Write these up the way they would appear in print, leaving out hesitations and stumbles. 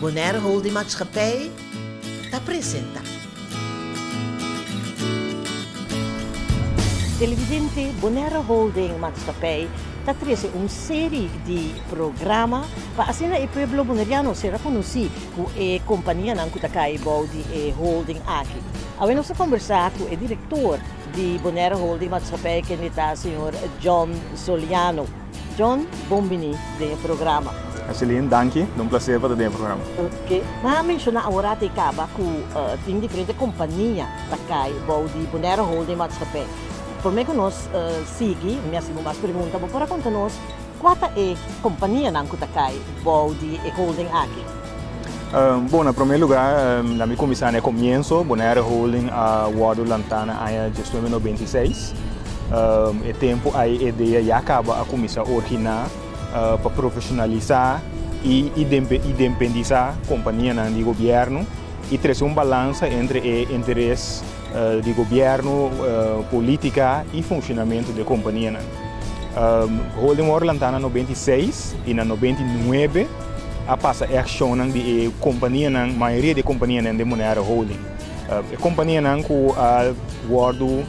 Bonaire Holding Maatschappij presenta. Televidente Bonaire Holding Maatschappij trece uma série de programas para assim o povo bonaireano será conhecido com a companhia não kutakai de holding aqui. Agora nós vamos conversar com o diretor de Bonaire Holding Maatschappij, que é o senhor John Soliano. John, bom-vindo no programa. Celine, danke. É um prazer para o programa. Ok. Mas mencionar agora que tem diferentes companhias de Bonaire Holding Maatschappij. Por mim que nós seguimos, minha segunda pergunta, para contar-nos qual é a companhia que de holding aqui? Bom, em primeiro lugar, na minha comissão é começo, Bonaire Holding a Wado Lantana em 1996. É tempo a ideia já acaba a comissão original para profissionalizar e independizar a companhia de governo e trazer balanço entre o interesse de governo, política e funcionamento da companhia. Holding Orlantana em 96 e em 99 a passa a ação de companhia, a maioria da companhia de Bonaire Holding. A companhia que a guardo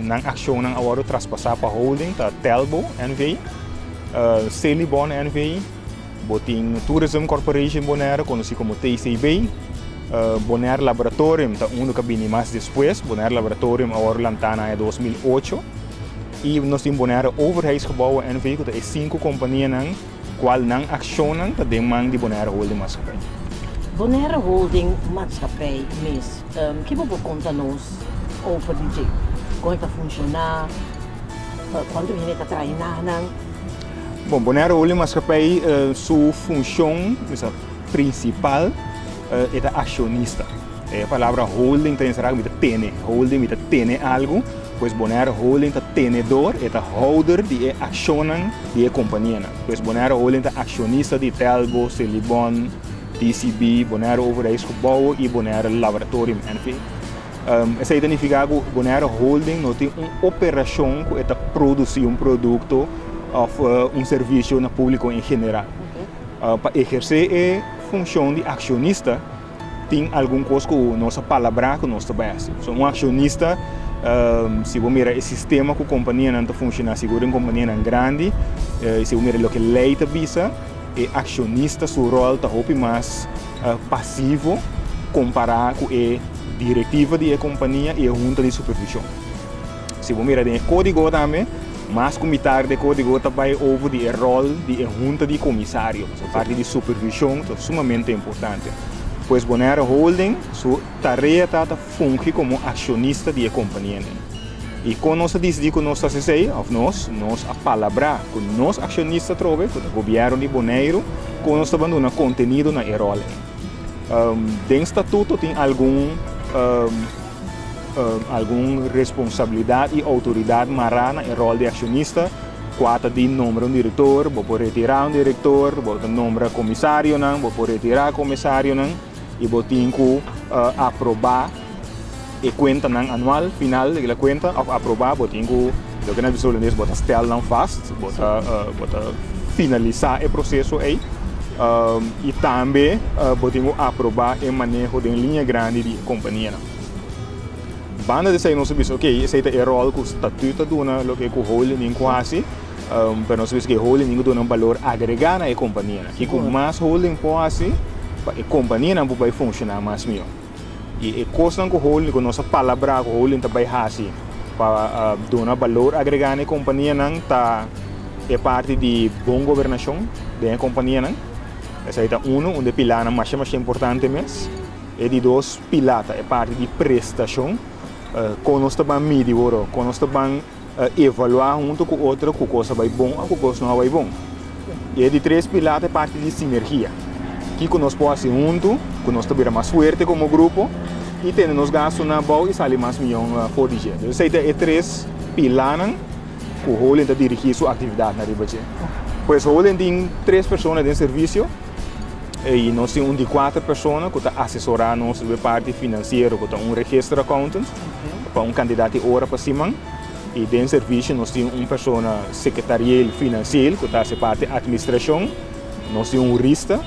na ação a guardo traspassar para Holding, tá Telbo NV, Celibon NV, Botin Tourism Corporation Bonaire, conhecido como TCB. Bonaire Laboratorium, um cabine mais depois, Bonaire Laboratorium a Orlantana em 2008. E nós temos Bonaire Overheidsgebouw NV, que é 5 companhias qual não accionam a demanda de Bonaire Holding Maatschappij. Bonaire Holding Maatschappij, o que você conta-nos over DJ? Como é que funciona? Quanto ele está treinando? Bom, Bonaire Holding Maatschappij, sua função principal é da acionista. A palavra holding tem que ser tene. Holding é tene algo, pois Bonaire Holding é tenedor, é holder de acionam de companhia. Pois Bonaire Holding é acionista de Telbo, Celibon, TCB, Bonaire Overheidsgebouw e Bonaire Laboratorium NV. Isso significa que Bonaire Holding não tem uma operação que é produzir produto ou serviço no público em geral. Para exercer a função de acionista, tem alguma coisa que nossa palavra que nós trabalhamos. Um acionista, se você mirar o sistema que a companhia não funciona, se você uma companhia grande, se você mirar o que a lei visa, o acionista, seu rol está mais passivo comparado com a diretiva da companhia e a junta de supervisão. Se você mirar o código também, mas o comitê de código também houve o rol de junta de comissário, a parte de supervisão é sumamente importante. Pois Bonaire Holding, sua tarefa funciona como acionista da companhia. E quando nós decidimos que nós fazemos, nós a palavra que nós acionistas trocamos, o governo de Bonaire, quando nós abandonamos conteúdo na rol. Dentro do estatuto tem alguma responsabilidade e autoridade marana no rol de acionista, quatro de número um diretor, pode retirar diretor, pode nombrar comissário, pode retirar comissário, e pode aprovar a conta anual final da conta, aprovar, pode o que nós falamos, pode estar fast, pode finalizar o processo aí, e também pode aprovar o manejo de linha grande de companhia. Banda de sair nós sabemos, ok, esse é o rol que o estatuto dona, o que o holding quase, mas nós sabemos que o holding dona valor agregado à companhia. Que com mais holding pode, a companhia não vai funcionar mais melhor. E a coisa que o holding, com nossa palavra, o holding também faz para donar valor agregado à companhia, está é parte de boa governação da companhia. Esse é um dos pilares mais importantes mesmo. E de dois pilares, é parte de prestação. Quando nós estamos medir, quando nós estamos evaluar junto com o outro, que coisa vai bom ou que coisa não vai bom. E de três pilares é parte de sinergia. Que nós podemos fazer junto, que nós estamos mais forte como grupo e temos nos gastos na boa e sair mais milhão por dia. Então, é três pilares que o holding está dirigindo sua atividade na Ribaché. Pois o holding tem 3 pessoas de serviço e nós temos de 4 pessoas que estão assessorando nossa parte financeira, que estão registro accountant, para candidato de hora para cima. E dentro do serviço nós temos uma pessoa secretarial financeira, que está a parte da administração. Nós temos jurista,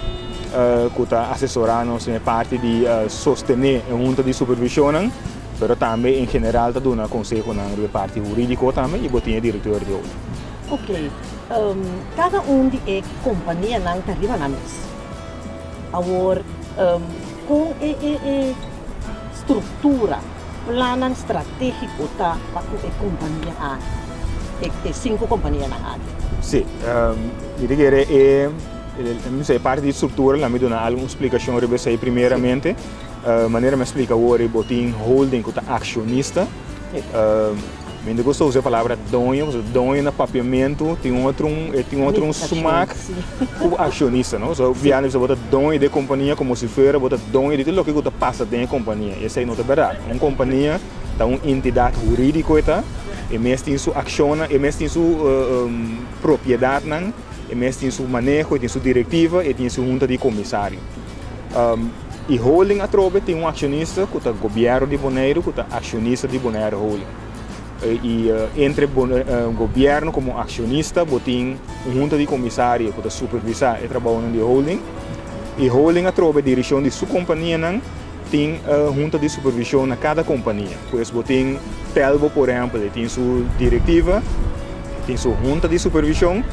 que está assessorando-nos na parte de sostener a junta de supervisão, mas também em geral está dando conselho na parte jurídica também e botinha diretor de holding. Ok, cada de companhia não está arriba na mesa. Agora, com a estrutura, plano estratégico tá para a companhia A, e 5 companhias na área. Sim, eu diria que a parte de estrutura, lá me dá alguma explicação primeiramente. Maneira me explica agora, botin holding que é acionista. Eu gosto de usar a palavra dono, dono no papiamento tem outro sumac o acionista, não? So, viano você bota dono de companhia como se fosse bota dono de tudo o que você passa dentro da companhia. Isso aí não é verdade. Uma companhia é uma entidade jurídica, e mesmo tem sua ação, e mesmo tem sua propriedade, e mesmo tem seu manejo, tem sua diretiva, e tem sua junta de comissário. E holding a trobe tem um acionista que é o governo de Bonaire, que é acionista de Bonaire Holding. E entre o governo como acionista, tem uma junta de comissário que supervisar o trabalho de holding. E holding a trobe a direção de sua companhia tem junta de supervisão na cada companhia. Pois tem Telbo, por exemplo, tem sua diretiva, tem sua junta de supervisão.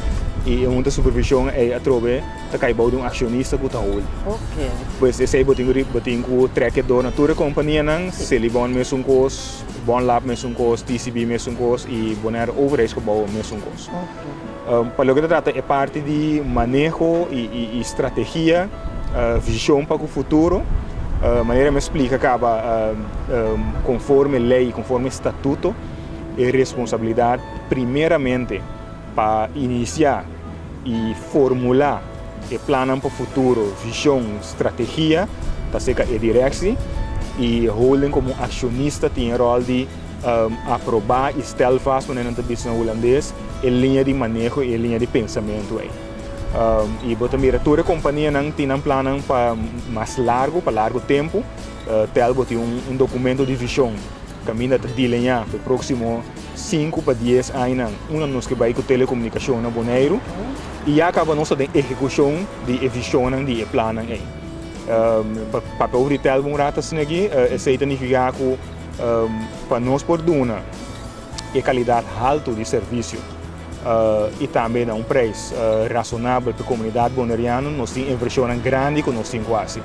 E a junta de supervisão é a trobe a caibau de um acionista que está holding. Ok. Pois esse aí botin o trequedor na tua companhia se ele bom mesmo cos, bom lab mesmo cos, TCB mesmo cos e bonar overage que bom mesmo cos. Para o que trata é parte de manejo e estratégia, visão para o futuro. Maneira me explica acaba conforme lei, conforme estatuto, é responsabilidade primeiramente para iniciar e formular o plano para o futuro, visão, estratégia, tá seca e direção, e holding como acionista tem o rol de aprovar e stelvast, quando não está no holandês, a linha de manejo e a linha de pensamento aí. E bota miratura companhia não tem um plano para mais largo, para largo tempo, telbo tem um documento de visão, caminho de desenhar para o próximo 5 para 10 anos, nos que vai com telecomunicação na Bonaire, e acaba nossa execução de visão de plano aí. Papel de telbo rata aqui, isso significa que para nós por duna e qualidade alta de serviço e também a preço razonável para a comunidade bonaireana, nós temos inversão grande que nós temos quase.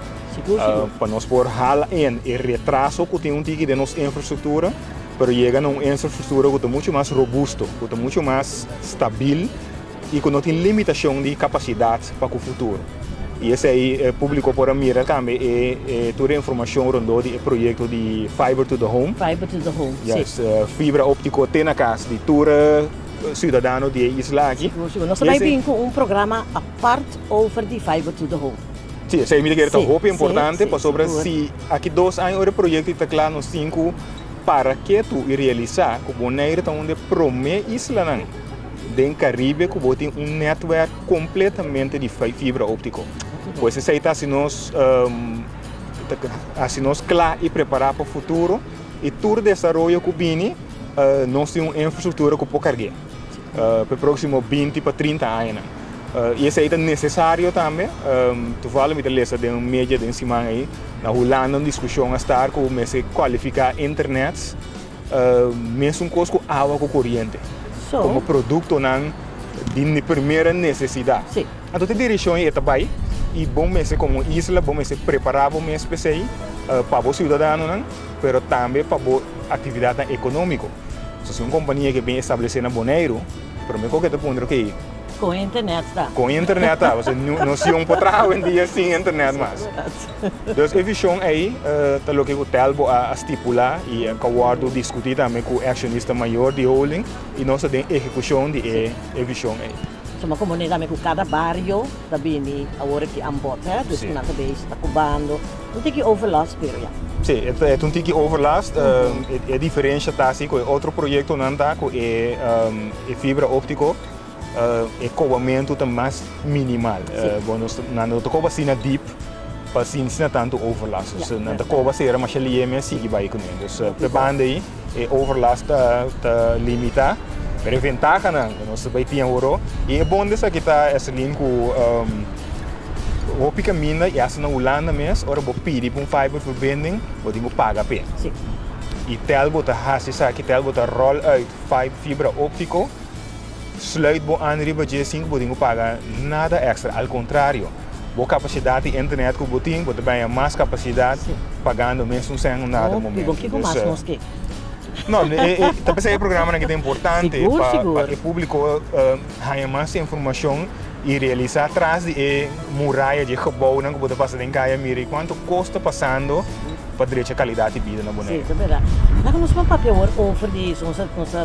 Para nós por hal em retraso que tem tique de nossa infraestrutura, pero chega a uma infraestrutura que é muito mais robusta, que é muito mais estável e que não tem limitação de capacidade para o futuro. E esse aí publicou por a mira também toda a informação rondou do projeto de Fiber to the Home. Fiber to the Home, yes, fibra óptica tem na casa de toda cidadão de isla aqui. Nós vai vir com programa a parte over de Fiber to the Home. Sim, essa é uma roupa importante para sobre se aqui 2 anos o projeto está claro nos 5 para que tu realizar que o Bonaire está onde promete isla não. Dentro do Caribe que tem um network completamente de fibra óptica. Pois isso aí está assim nós claro e preparar para o futuro e todo o desenvolvimento que vem nós temos uma infraestrutura que pode carregar para o próximo 20 para 30 anos. E isso aí é necessário também. Tu fala de lesa de mídia de cima aí, na Holanda discussão a estar com se qualificar internet, mesmo com água com corrente, como produto não de primeira necessidade. Sim. Então a direção é também e bom mesmo como isla, bom mesmo preparar bom mesmo para os cidadãos, mas também para a atividade econômica. Se uma companhia que é bem estabelecida na Bonaire, para mim qualquer ponto que com a internet, tá? Com a internet, tá? Você não se trabalhar em dia sem internet mais. Então, a visão aí, tá o que o Telbo a estipular e acabado discutir também com o acionista maior de holding e nós temos execução de a visão aí. Uma comunidade com cada bairro, também agora que ambos, né? Então, nós também está cubando, não tem que overlast, pero já. Sim, é um tique overlast. A diferença está assim com outro projeto não está com a fibra óptica. O coabamento é mais minimal. Não toca assim na deep, para assim não tanto overlast. Não toca assim era mais ali é assim que vai com ele. Então, para banda aí, overlast está limitado. Mas a vantagem não, nós vai ter ouro. E é bom dessa que está esse link op caminho e essa na Holanda mesmo, ora vou pedir para fiberverbinding, vou pagar pena. Sim. E tel bota hasisa, que tel bota roll uit fibra óptico, sluit bo aan riba G5, vou pagar nada extra, ao contrário. Boa capacidade de internet que botin, bota bem mais capacidade, pagando mesmo sem nada momento. O que mais nós que? Não, talvez é um programa que é importante para o público ganhar mais informação e realizar atrás de muralha de gebouw que pode passar em Caia Miri, quanto custa passando para direito a qualidade de vida na boneca. Sim, é verdade. Nós vamos falar papel over isso, nós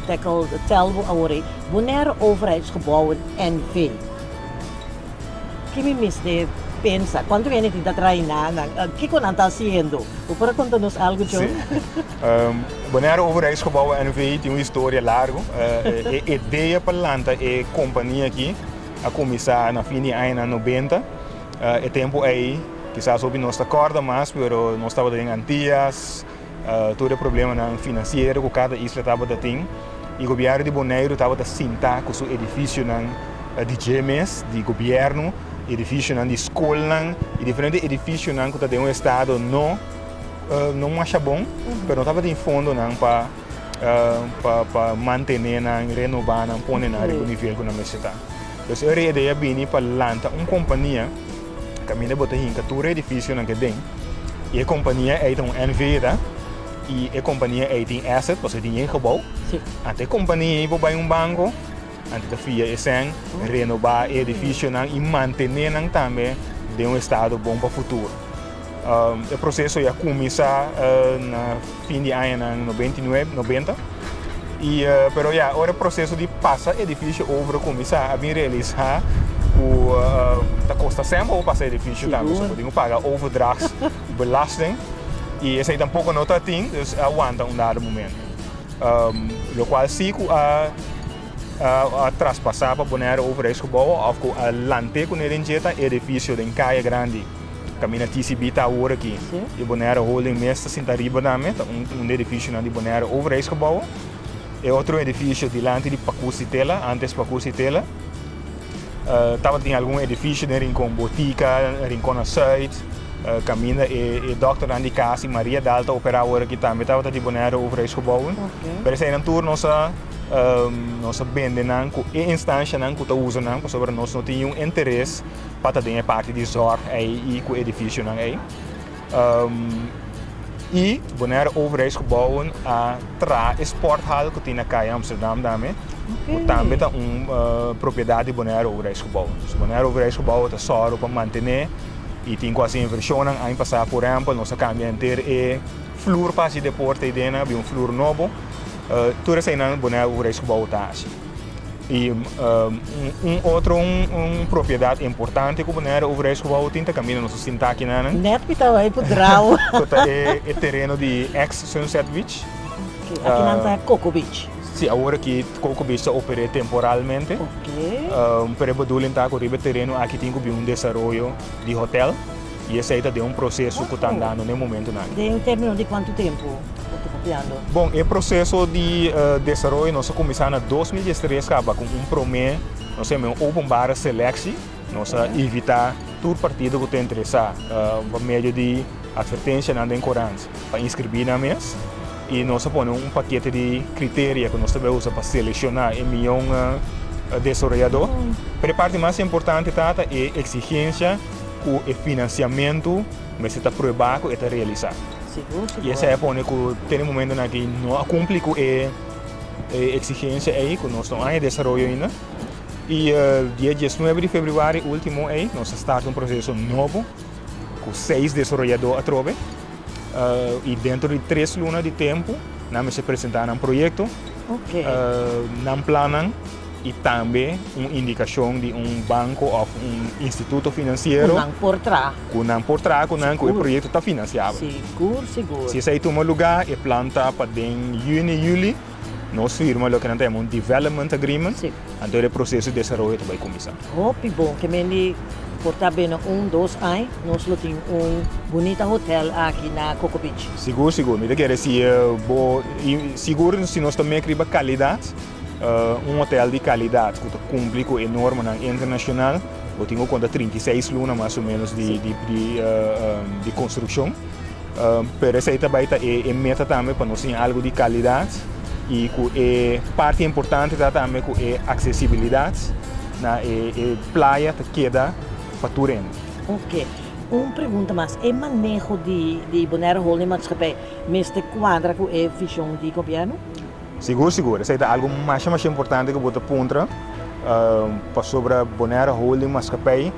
tackle telbo agora, boneiro overheidsgebouwen NV. Que me misde pensa, quando viene de treinar, o que você está fazendo? Para contar-nos algo, John? Bonaire Overheidsgebouwen NV tem uma história larga. A ideia para lançar a companhia aqui, a começar na fim de ano 90. O tempo aí, quizás sobre nós acorda mais, mas nós estávamos em Antillas, todo o problema financeiro que cada isla estava tendo. E o governo de Bonaire estava a sentar com o edifício de GMS, de governo, edifício de escola e diferentes edifícios que tem um estado não acha bom, mas não estava em fundo para manter, renovar, pôr na nível que nós está. Então, a ideia é para lançar uma companhia que me bota em todo edifício que tem. E a companhia é um NV, e a companhia tem asset, você tem gebouw. Até a companhia vai um banco, antes da FIA é renovar o edifício e manter também de um estado bom para o futuro. O processo ia começar na fim de ano 90 e pero agora o processo de passar o edifício over começar a realizar da custa sempre ou passar o edifício também, você pode pagar overdrachts, belasting e esse aí tampouco não está tem, então aguanta dado momento. O qual sigo a traspassar para Bonaire Overheidsgebouwen of a lante com ele edifício em Caia Grande. Caminha TCB está agora aqui. E Bonaire Holding mesmo senta riba também, edifício de Bonaire Overheidsgebouwen. E outro edifício diante de Pacusitela, antes Pacusitela. Estava tem algum edifício de Rincon Botica, Rincon Zuid, caminha e Dr. Andy Kasi, Maria Dalta operava agora aqui também, estava de Bonaire Overheidsgebouwen. Pero essa é na tour nossa bende com a instância que está usando, porque nós não temos interesse para ter parte de zorg e com o edifício aí. E Bonaire Overheidsgebouwen a sporthal que tem na Caia Amsterdam também. Também tem uma propriedade de Bonaire Overheidsgebouwen. Bonaire Overheidsgebouwen está só para manter e tem quase inversão em passar por exemplo, nós cambiamos inteiro e flor para de deporte e dentro, um flor novo. Tudo isso aí na Bonaire Overheidsgebouwen está. E uma propriedade importante que o Bonaire Overheidsgebouwen tem também no nosso sintaque. Net que está aí por draw. É terreno de ex-Sunset Beach. Aqui não está Coco Beach. Sim, agora que Coco Beach está opera temporalmente. Para poder entrar com o terreno aqui tem que um desenvolvimento de hotel. E esse aí está um processo que está andando no momento. Em termos de quanto tempo? Bom, o processo de desenvolvimento nós começamos em 2013 com promessa, nós temos uma open seleção, nós evitar todo partido que tem interessado, por meio de advertência na concorrência, para inscrever na mesa e nós pomos paquete de critérios que nós também usamos para selecionar o melhor desenvolvedor. Mas a parte mais importante é a exigência com o financiamento, mas está provado e está realizado. E essa é a ponte que tem um momento que não cumpre com a exigência aí, que nós estamos em desenvolvimento ainda. E dia 19 de fevereiro, último aí, nós startamos processo novo, com 6 desenvolvedores a trove. E dentro de 3 lunas de tempo, nós se apresentamos um projeto, nós planamos e também uma indicação de banco ou instituto financeiro por trás que o projeto está financiado. Seguro. Se isso aí toma lugar, é planta para junho e julho, nós firmamos o que nós temos development agreement, então o processo de desenvolvimento vai começar. Que bom, que me portar bem 2 anos, nós temos bonito hotel aqui na Coco Beach. Seguro, me quer dizer, seguro se nós também queremos qualidade. Hotel de qualidade que cumpre com a norma internacional Eu tenho conta 36 lunas mais ou menos de construção. Pero essa aí também é meta também para nós ter algo de qualidade e que parte importante também que é acessibilidade na praia que queda para tudo. Ok. Uma pergunta mais, é manejo de Bonaire Holding Maatschappij mesmo quadra com a visão de governo? Seguro. Isso é algo mais importante que eu vou apontar para sobre Bonaire Holding Maatschappij.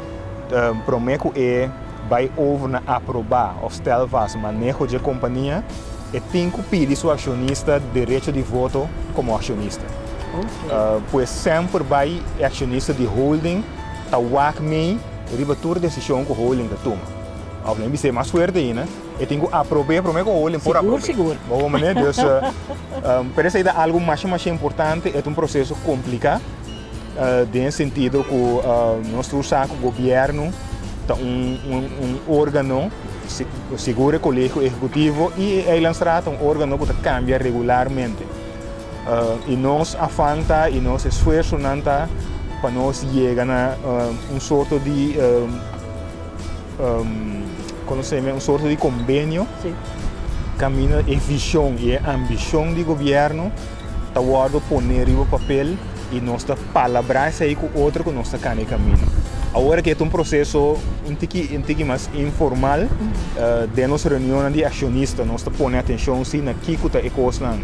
Prometo que vai over aprovar ou stel vast manejo de companhia e tem que pedir seu acionista direito de voto como acionista. Okay. Pois sempre vai acionista de holding tá me riba toda decisão que o holding da toma. Ao nem ser mais forte ainda, eu tenho que aprovar para o holding por aprovar. Seguro. Bom, né? Dus, parece que algo mais importante é processo complicado, no sentido que nós usamos o governo órgão seguro colégio executivo e ele lançará órgão que cambia regularmente. E nós afanta e nós esforço para nós chegar a sorte de sorte de convênio caminho e visão e ambição do governo para poner no papel e nós palavras aí com outro que nós caminho. Agora que é processo um pouco mais informal, de nossa reunião de acionistas, nós põe atenção sim na que é coisa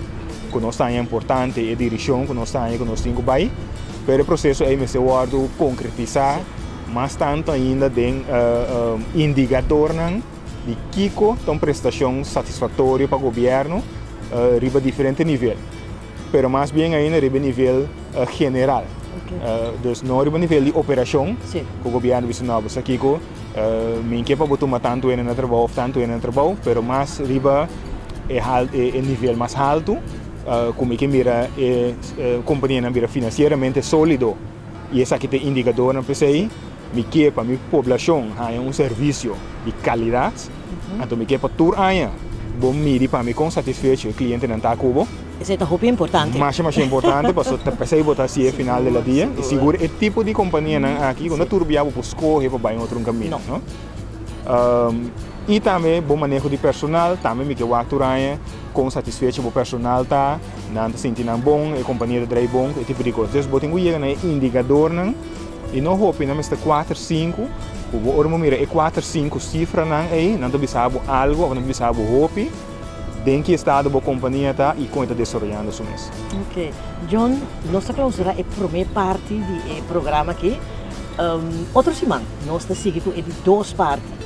que nós é importante e direção que nós temos que vai. Pero o processo é se guardo concretizar, mas tanto ainda de indicador de Kiko tem prestação satisfatória para o governo riba diferente nível, pero mais bem ainda riba nível general. Dus não riba nível de operação, que o governo visional para Kiko, minha para botar tanto em trabalho, tanto em trabalho, pero mais riba é nível mais alto. Como que mira companhia não mira financeiramente sólido e essa que tem indicador na PCI me quer para minha população há serviço de qualidade então me quer para tudo aí bom miri para me com satisfeito o cliente não está cubo isso é muito importante mais importante para só PCI botar assim final do dia e seguro é tipo de companhia aqui quando tudo viável para escolher para ir outro caminho não e também bom manejo de personal, também me que o aturanha com satisfeito o personal tá, não se sentindo bom, a companhia de drive bom, esse tipo de coisa. Então, botem o chega no indicador e não hope não está 4, 5, o ormo mira é 4, 5 cifra não te bisabo algo, não te bisabo hope, tem que estar a companhia tá e como está desenvolvendo isso mesmo. Ok, John, nossa clausura é a primeira parte do programa aqui. Outra semana nós estamos seguindo de 2 partes.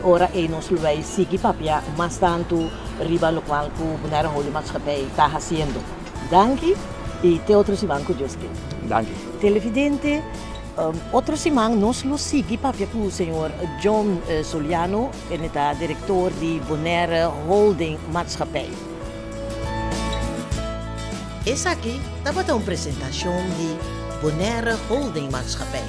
Ora nós vamos seguir papia, mas tanto riba local que o Bonaire Holding Maatschappij está fazendo. Danke e até outra semana com Deus. Danke. Televidente, outra semana nós vamos seguir papia com o senhor John Soliano, que é diretor de Bonaire Holding Maatschappij. Essa aqui estava uma apresentação de Bonaire Holding Maatschappij.